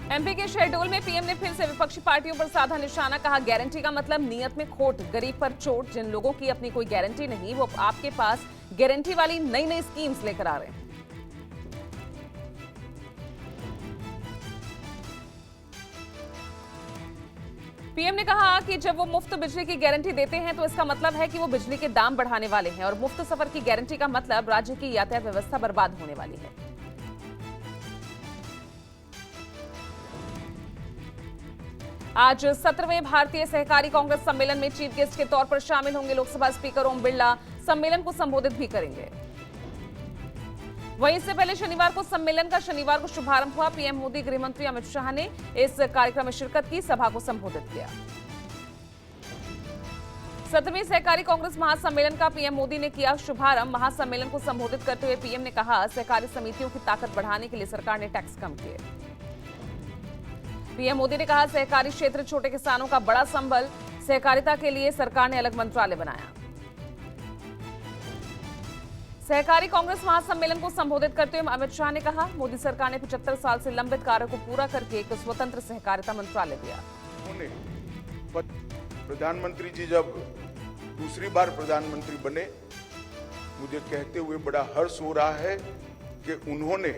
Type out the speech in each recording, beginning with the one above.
MP के शहडोल में PM ने फिर से विपक्षी पार्टियों पर साधा निशाना। कहा, गारंटी का मतलब नियत में खोट, गरीब पर चोट। जिन लोगों की अपनी कोई गारंटी नहीं, वो आपके पास गारंटी वाली नई नई स्कीम्स लेकर आ रहे हैं। पीएम ने कहा कि जब वो मुफ्त बिजली की गारंटी देते हैं तो इसका मतलब है कि वो बिजली के दाम बढ़ाने वाले हैं, और मुफ्त सफर की गारंटी का मतलब राज्य की यातायात व्यवस्था बर्बाद होने वाली है। आज 17वें भारतीय सहकारी कांग्रेस सम्मेलन में चीफ गेस्ट के तौर पर शामिल होंगे लोकसभा स्पीकर ओम बिरला। सम्मेलन को संबोधित भी करेंगे। वहीं इससे पहले सम्मेलन का शुभारंभ हुआ। पीएम मोदी, गृह मंत्री अमित शाह ने इस कार्यक्रम में शिरकत की, सभा को संबोधित किया। 17वें सहकारी कांग्रेस महासम्मेलन का पीएम मोदी ने किया शुभारंभ। महासम्मेलन को संबोधित करते हुए पीएम ने कहा, सहकारी समितियों की ताकत बढ़ाने के लिए सरकार ने टैक्स कम किए। पीएम मोदी ने कहा, सहकारी क्षेत्र छोटे किसानों का बड़ा संबल, सहकारिता के लिए सरकार ने अलग मंत्रालय बनाया। सहकारी कांग्रेस महासम्मेलन को संबोधित करते हुए अमित शाह ने कहा, मोदी सरकार ने 75 साल से लंबित कार्य को पूरा करके एक स्वतंत्र सहकारिता मंत्रालय दिया। प्रधानमंत्री जी जब दूसरी बार प्रधानमंत्री बने, मुझे कहते हुए बड़ा हर्ष हो रहा है कि उन्होंने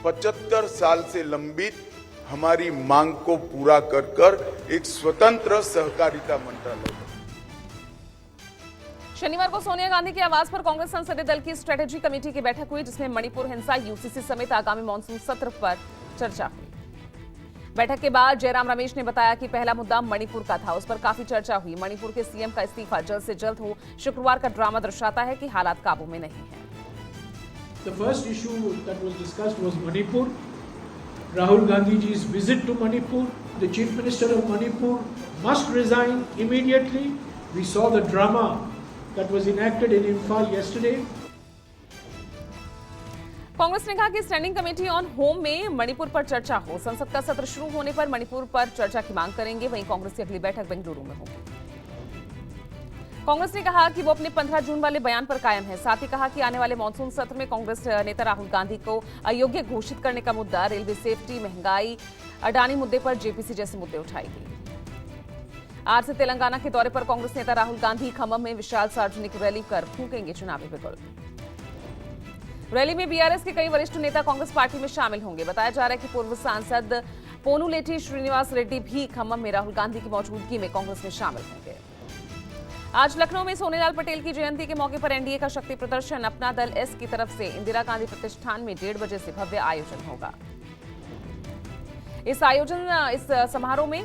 75 साल से लंबित हमारी मांग को पूरा कर एक स्वतंत्र सहकारिता मंत्रालय। शनिवार को सोनिया गांधी के आवास पर कांग्रेस संसदीय दल की स्ट्रेटेजी कमेटी की बैठक हुई, जिसमें मणिपुर हिंसा, यूसीसी समेत आगामी मानसून सत्र पर चर्चा हुई। बैठक के बाद जयराम रमेश ने बताया कि पहला मुद्दा मणिपुर का था, उस पर काफी चर्चा हुई। मणिपुर के सीएम का इस्तीफा जल्द से जल्द हो। शुक्रवार का ड्रामा दर्शाता है कि हालात काबू में नहीं है। The first issue that was discussed was Manipur. Rahul Gandhi's visit to Manipur. The Chief Minister of Manipur must resign immediately. We saw the drama that was enacted in Imphal yesterday. Congress ने कहा कि standing committee on home में मणिपुर पर चर्चा हो। संसद का सत्र शुरू होने पर मणिपुर पर चर्चा की मांग करेंगे। वहीं कांग्रेस की अगली बैठक बेंगलुरु में होगी। कांग्रेस ने कहा कि वो अपने 15 जून वाले बयान पर कायम है। साथ ही कहा कि आने वाले मानसून सत्र में कांग्रेस नेता राहुल गांधी को अयोग्य घोषित करने का मुद्दा, रेलवे सेफ्टी, महंगाई, अडानी मुद्दे पर जेपीसी जैसे मुद्दे उठाएगी। आज से तेलंगाना के दौरे पर कांग्रेस नेता राहुल गांधी खम्मम में विशाल सार्वजनिक रैली कर फूंकेंगे चुनावी बिगुल। रैली में बीआरएस के कई वरिष्ठ नेता कांग्रेस पार्टी में शामिल होंगे। बताया जा रहा है कि पूर्व सांसद पोनुलेटी श्रीनिवास रेड्डी भी खम्मम में राहुल गांधी की मौजूदगी में कांग्रेस में शामिल होंगे। आज लखनऊ में सोनेलाल पटेल की जयंती के मौके पर एनडीए का शक्ति प्रदर्शन अपना दल एस की तरफ से इंदिरा गांधी प्रतिष्ठान में 1:30 बजे से भव्य आयोजन होगा। इस समारोह में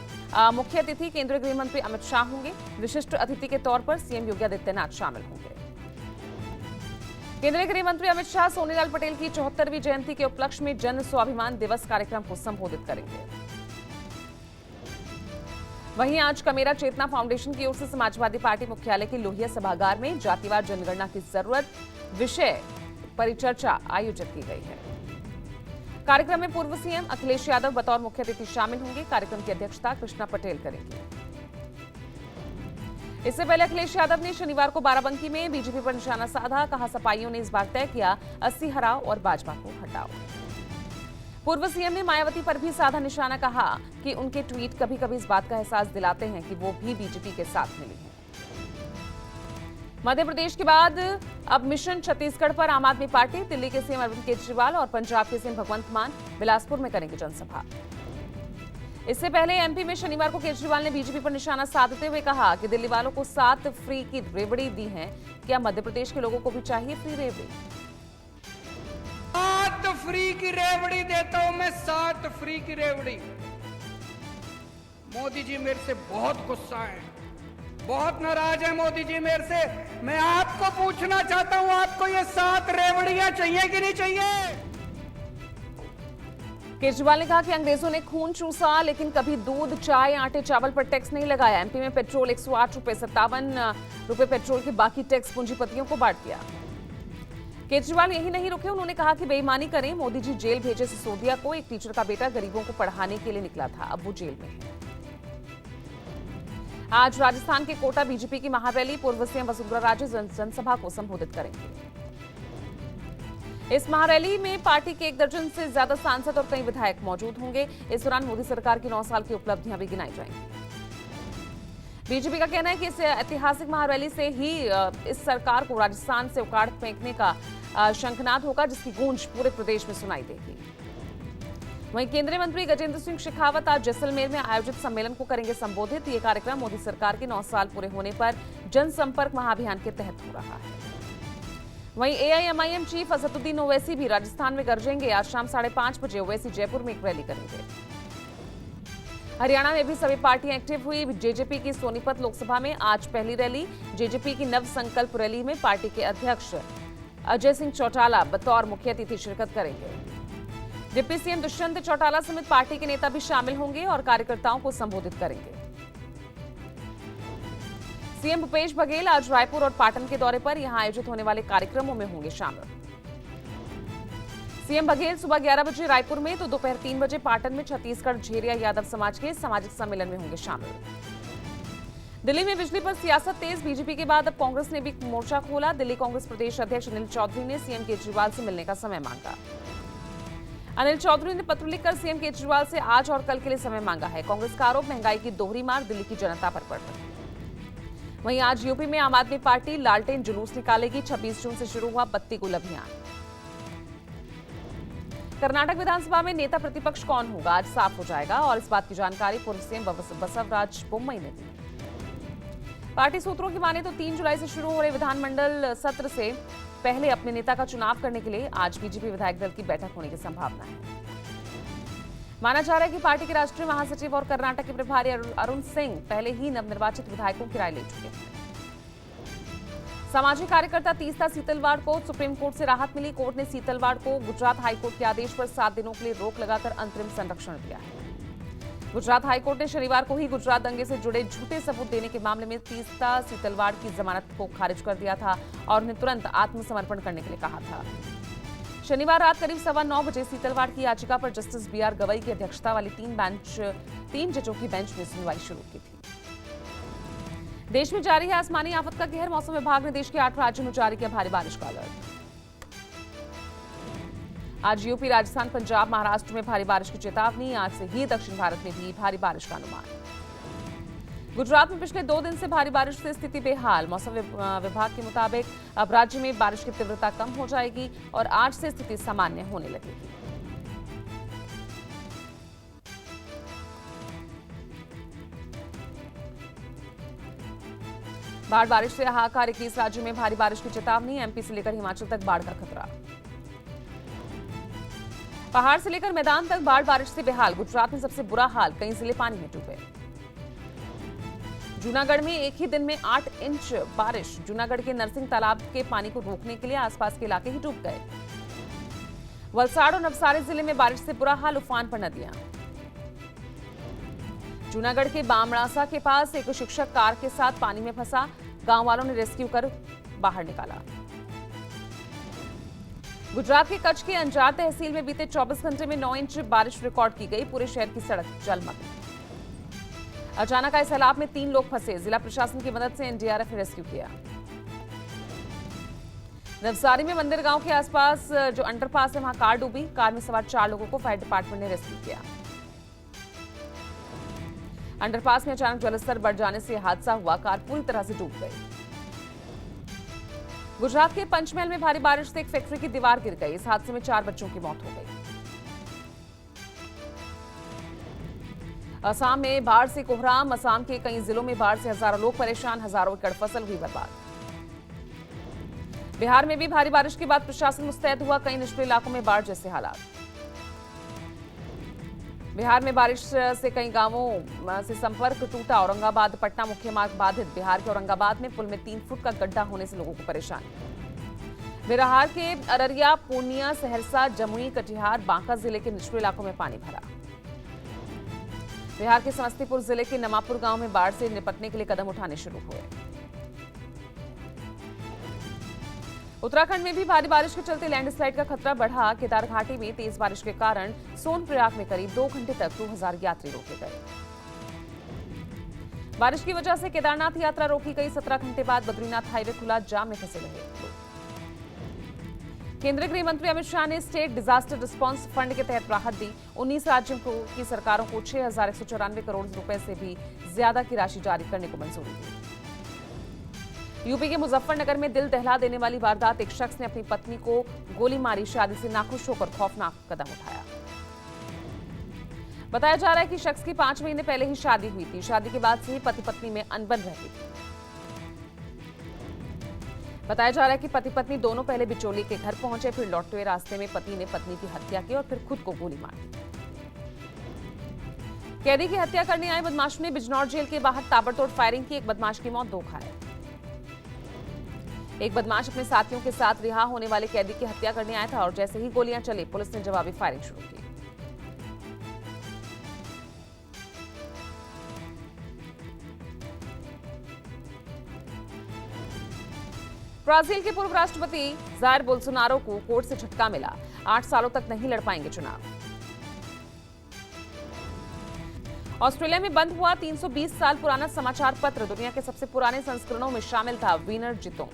मुख्य अतिथि केंद्रीय गृह मंत्री अमित शाह होंगे। विशिष्ट अतिथि के तौर पर सीएम योगी आदित्यनाथ शामिल होंगे। केंद्रीय गृह मंत्री अमित शाह सोनेलाल पटेल की 74वीं जयंती के उपलक्ष्य में जन स्वाभिमान दिवस कार्यक्रम को संबोधित करेंगे। वहीं आज कमेरा चेतना फाउंडेशन की ओर से समाजवादी पार्टी मुख्यालय के लोहिया सभागार में जातिवार जनगणना की जरूरत विषय परिचर्चा आयोजित की गई है। कार्यक्रम में पूर्व सीएम अखिलेश यादव बतौर मुख्य अतिथि शामिल होंगे। कार्यक्रम की अध्यक्षता कृष्णा पटेल करेंगे। इससे पहले अखिलेश यादव ने शनिवार को बाराबंकी में बीजेपी पर निशाना साधा। कहा, सपाइयों ने इस बार तय किया 80 हराओ और भाजपा को हटाओ। पूर्व सीएम ने मायावती पर भी साधा निशाना। कहा कि उनके ट्वीट कभी कभी इस बात का एहसास दिलाते हैं कि वो भी बीजेपी के साथ मिली हैं। मध्य प्रदेश के बाद अब मिशन छत्तीसगढ़ पर आम आदमी पार्टी, दिल्ली के सीएम अरविंद केजरीवाल और पंजाब के सीएम भगवंत मान बिलासपुर में करेंगे जनसभा। इससे पहले एमपी में शनिवार को केजरीवाल ने बीजेपी पर निशाना साधते हुए कहा कि दिल्ली वालों को 7 फ्री की रेवड़ी दी है, क्या मध्य प्रदेश के लोगों को भी चाहिए फ्री रेवड़ी? 7 फ्री की रेवड़ी देता हूं मैं, 7 फ्री की रेवड़ी। मोदी जी मेरे से बहुत गुस्सा है, बहुत नाराज है मोदी जी मेरे से। मैं आपको पूछना चाहता हूं, आपको ये 7 रेवड़ियां चाहिए कि नहीं चाहिए? केजरीवाल ने कहा कि अंग्रेजों ने खून चूसा, लेकिन कभी दूध, चाय, आटे, चावल पर टैक्स नहीं लगाया। एमपी में पेट्रोल 108 रुपए, 57 रुपए पेट्रोल के बाकी टैक्स पूंजीपतियों को बांट दिया। केजरीवाल यही नहीं रुके, उन्होंने कहा कि बेईमानी करें। मोदी जी जेल भेजे सिसोदिया को। एक टीचर का बेटा गरीबों को पढ़ाने के लिए निकला था, अब वो जेल में है। आज राजस्थान के कोटा बीजेपी की महारैली, पूर्व सीएम वसुंधरा राजे जनसभा को संबोधित करेंगे। इस महारैली में पार्टी के 1 दर्जन से ज्यादा सांसद और कई विधायक मौजूद होंगे। इस दौरान मोदी सरकार की 9 साल की उपलब्धियां भी गिनाई जाएंगी। बीजेपी का कहना है कि इस ऐतिहासिक महारैली से ही इस सरकार को राजस्थान से उखाड़ फेंकने का शंखनाद होगा, जिसकी गूंज पूरे प्रदेश में सुनाई देगी। वहीं केंद्रीय मंत्री गजेंद्र सिंह शेखावत आज जैसलमेर में आयोजित सम्मेलन को करेंगे संबोधित। ये कार्यक्रम मोदी सरकार के 9 साल पूरे होने पर जनसंपर्क महाअभियान के तहत हो रहा है। वहीं एआईएमआईएम चीफ असदुद्दीन ओवैसी भी राजस्थान में गरजेंगे। आज शाम 5:30 बजे ओवैसी जयपुर में एक रैली करेंगे। हरियाणा में भी सभी पार्टियां एक्टिव हुई। जेजेपी की सोनीपत लोकसभा में आज पहली रैली। जेजेपी की नव संकल्प रैली में पार्टी के अध्यक्ष अजय सिंह चौटाला बतौर मुख्य अतिथि शिरकत करेंगे। डिप्टी सीएम दुष्यंत चौटाला समेत पार्टी के नेता भी शामिल होंगे और कार्यकर्ताओं को संबोधित करेंगे। सीएम भूपेश बघेल आज रायपुर और पाटन के दौरे पर यहां आयोजित होने वाले कार्यक्रमों में होंगे शामिल। सीएम बघेल सुबह 11 बजे रायपुर में तो दोपहर 3 बजे पाटन में छत्तीसगढ़ झेरिया यादव समाज के सामाजिक सम्मेलन में होंगे शामिल। दिल्ली में बिजली पर सियासत तेज। बीजेपी के बाद अब कांग्रेस ने भी मोर्चा खोला। दिल्ली कांग्रेस प्रदेश अध्यक्ष अनिल चौधरी ने सीएम केजरीवाल से मिलने का समय मांगा। अनिल चौधरी ने पत्र लिखकर सीएम केजरीवाल से आज और कल के लिए समय मांगा है। कांग्रेस का आरोप महंगाई की दोहरी मार दिल्ली की जनता पर पड़ रही है। वहीं आज यूपी में आम आदमी पार्टी लालटेन जुलूस निकालेगी। 26 जून से शुरू हुआ बत्ती गुल अभियान। कर्नाटक विधानसभा में नेता प्रतिपक्ष कौन होगा आज साफ हो जाएगा और इस बात की जानकारी पूर्व सीएम बसवराज बोम्मई ने दी। पार्टी सूत्रों की माने तो 3 जुलाई से शुरू हो रहे विधानमंडल सत्र से पहले अपने नेता का चुनाव करने के लिए आज बीजेपी विधायक दल की बैठक होने की संभावना है। माना जा रहा है कि पार्टी के राष्ट्रीय महासचिव और कर्नाटक के प्रभारी अरुण सिंह पहले ही नवनिर्वाचित विधायकों की राय ले चुके हैं। सामाजिक कार्यकर्ता तीस्ता सीतलवाड़ को सुप्रीम कोर्ट से राहत मिली। कोर्ट ने सीतलवाड़ को गुजरात हाईकोर्ट के आदेश पर 7 दिनों के लिए रोक लगाकर अंतरिम संरक्षण दिया है। गुजरात हाईकोर्ट ने शनिवार को ही गुजरात दंगे से जुड़े झूठे सबूत देने के मामले में तीस्ता सीतलवाड़ की जमानत को खारिज कर दिया था और उन्हें तुरंत आत्मसमर्पण करने के लिए कहा था। शनिवार रात करीब 9:15 बजे सीतलवाड़ की याचिका पर जस्टिस बीआर गवई की अध्यक्षता वाली 3 जजों की बेंच ने सुनवाई शुरू की थी। देश में जारी है आसमानी आफत का कहर। मौसम विभाग ने देश के 8 राज्यों में जारी किया भारी बारिश का अलर्ट। आज यूपी, राजस्थान, पंजाब, महाराष्ट्र में भारी बारिश की चेतावनी। आज से ही दक्षिण भारत में भी भारी बारिश का अनुमान। गुजरात में पिछले 2 दिन से भारी बारिश से स्थिति बेहाल। मौसम विभाग के मुताबिक अब राज्य में बारिश की तीव्रता कम हो जाएगी और आज से स्थिति सामान्य होने लगेगी। बाढ़ बारिश से हाहाकार। 21 राज्यों में भारी बारिश की चेतावनी। एमपी से लेकर हिमाचल तक बाढ़ का खतरा। पहाड़ से लेकर मैदान तक बाढ़ बारिश से बेहाल। गुजरात में सबसे बुरा हाल, कई जिले पानी में डूबे। जूनागढ़ में एक ही दिन में 8 इंच बारिश। जूनागढ़ के नरसिंह तालाब के पानी को रोकने के लिए आसपास के इलाके ही डूब गए। वलसाड़ और नवसारी जिले में बारिश से बुरा हाल, उफान पर नदियां। जूनागढ़ के बामड़ासा के पास एक शिक्षक कार के साथ पानी में फंसा। गांव वालों ने रेस्क्यू कर बाहर निकाला। गुजरात के कच्छ के अंजार तहसील में बीते 24 घंटे में 9 इंच बारिश रिकॉर्ड की गई। पूरे शहर की सड़क जलमग्न। अचानक आए सैलाब में 3 लोग फंसे। जिला प्रशासन की मदद से एनडीआरएफ ने रेस्क्यू किया। नवसारी में मंदिर गांव के आसपास जो अंडरपास है वहां कार डूबी। कार में सवार 4 लोगों को फायर डिपार्टमेंट ने रेस्क्यू किया। अंडरपास में अचानक जलस्तर बढ़ जाने से हादसा हुआ। कार पूरी तरह से डूब गई। गुजरात के पंचमहल में भारी बारिश से एक फैक्ट्री की दीवार गिर गई। इस हादसे में 4 बच्चों की मौत हो गई। असम में बाढ़ से कोहराम। असम के कई जिलों में बाढ़ से हजारों लोग परेशान। हजारों एकड़ फसल हुई बर्बाद। बिहार में भी भारी बारिश के बाद प्रशासन मुस्तैद हुआ। कई निचले इलाकों में बाढ़ जैसे हालात। बिहार में बारिश से कई गांवों से संपर्क टूटा। औरंगाबाद पटना मुख्य मार्ग बाधित। बिहार के औरंगाबाद में पुल में 3 फुट का गड्ढा होने से लोगों को परेशानी। बिहार के अररिया, पूर्णिया, सहरसा, जमुई, कटिहार, बांका जिले के निचले इलाकों में पानी भरा। बिहार के समस्तीपुर जिले के नमापुर गांव में बाढ़ से निपटने के लिए कदम उठाने शुरू हुए। उत्तराखंड में भी भारी बारिश के चलते लैंडस्लाइड का खतरा बढ़ा। केदार घाटी में तेज बारिश के कारण सोनप्रयाग में करीब 2 घंटे तक 2000 यात्री रोके गए। बारिश की वजह से केदारनाथ यात्रा रोकी गई। 17 घंटे बाद बद्रीनाथ हाईवे खुला। जाम में फंसे रहे लोग। केंद्रीय गृह मंत्री अमित शाह ने स्टेट डिजास्टर रिस्पांस फंड के तहत राहत दी। 19 राज्यों की सरकारों को 6,194 करोड़ रुपए से भी ज्यादा की राशि जारी करने को मंजूरी दी। यूपी के मुजफ्फरनगर में दिल दहला देने वाली वारदात, एक शख्स ने अपनी पत्नी को गोली मारी। शादी से नाखुश होकर खौफनाक कदम उठाया। बताया जा रहा है कि शख्स की 5 महीने पहले ही शादी हुई थी। शादी के बाद से ही पति पत्नी में अनबन रहती थी। बताया जा रहा है कि पति पत्नी दोनों पहले बिचौली के घर पहुंचे, फिर लौटते हुए रास्ते में पति ने पत्नी की हत्या की और फिर खुद को गोली मार दी। कैदी की हत्या करने आए बदमाशों ने बिजनौर जेल के बाहर ताबड़तोड़ फायरिंग की। एक बदमाश की मौत, 2 घायल। एक बदमाश अपने साथियों के साथ रिहा होने वाले कैदी की हत्या करने आया था और जैसे ही गोलियां चली, पुलिस ने जवाबी फायरिंग शुरू की। ब्राजील के पूर्व राष्ट्रपति जायर बोल्सोनारो को कोर्ट से झटका मिला। 8 सालों तक नहीं लड़ पाएंगे चुनाव। ऑस्ट्रेलिया में बंद हुआ 320 साल पुराना समाचार पत्र। दुनिया के सबसे पुराने संस्करणों में शामिल था वीनर जितोंग।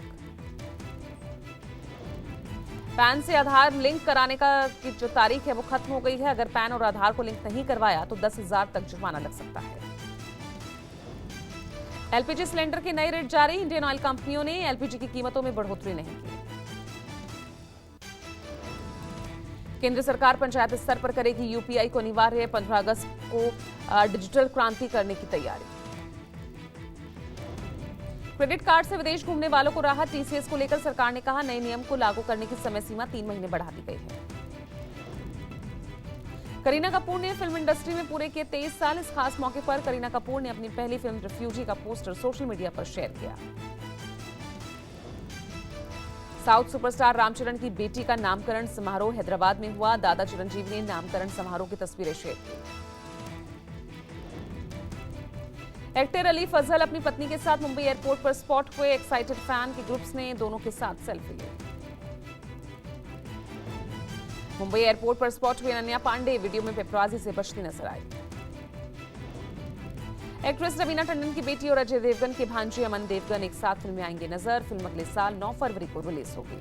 पैन से आधार लिंक कराने की जो तारीख है वो खत्म हो गई है। अगर पैन और आधार को लिंक नहीं करवाया तो 10,000 तक जुर्माना लग सकता है। एलपीजी सिलेंडर के नए रेट जारी। इंडियन ऑयल कंपनियों ने एलपीजी की कीमतों में बढ़ोतरी नहीं की। केंद्र सरकार पंचायत स्तर पर करेगी यूपीआई को अनिवार्य। 15 अगस्त को डिजिटल क्रांति करने की तैयारी। क्रेडिट कार्ड से विदेश घूमने वालों को राहत। टीसीएस को लेकर सरकार ने कहा, नए नियम को लागू करने की समय सीमा 3 महीने बढ़ा दी गई है। करीना कपूर ने फिल्म इंडस्ट्री में पूरे किए 23 साल। इस खास मौके पर करीना कपूर ने अपनी पहली फिल्म रिफ्यूजी का पोस्टर सोशल मीडिया पर शेयर किया। साउथ सुपरस्टार रामचरण की बेटी का नामकरण समारोह हैदराबाद में हुआ। दादा चिरंजीवी ने नामकरण समारोह की तस्वीरें शेयर की। एक्टर अली फजल अपनी पत्नी के साथ मुंबई एयरपोर्ट पर स्पॉट हुए। एक्साइटेड फैन के ग्रुप्स ने दोनों के साथ सेल्फी ली। मुंबई एयरपोर्ट पर स्पॉट हुई अनन्या पांडे वीडियो में पेपराजी से बचती नजर आई। एक्ट्रेस रवीना टंडन की बेटी और अजय देवगन के भांजे अमन देवगन एक साथ फिल्म में आएंगे नजर। फिल्म अगले साल 9 फरवरी को रिलीज होगी।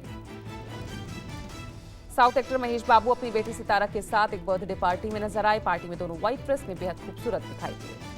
साउथ एक्टर महेश बाबू अपनी बेटी सितारा के साथ एक बर्थडे पार्टी में नजर आए। पार्टी में दोनों व्हाइट ड्रेस में बेहद खूबसूरत दिखाई दिए।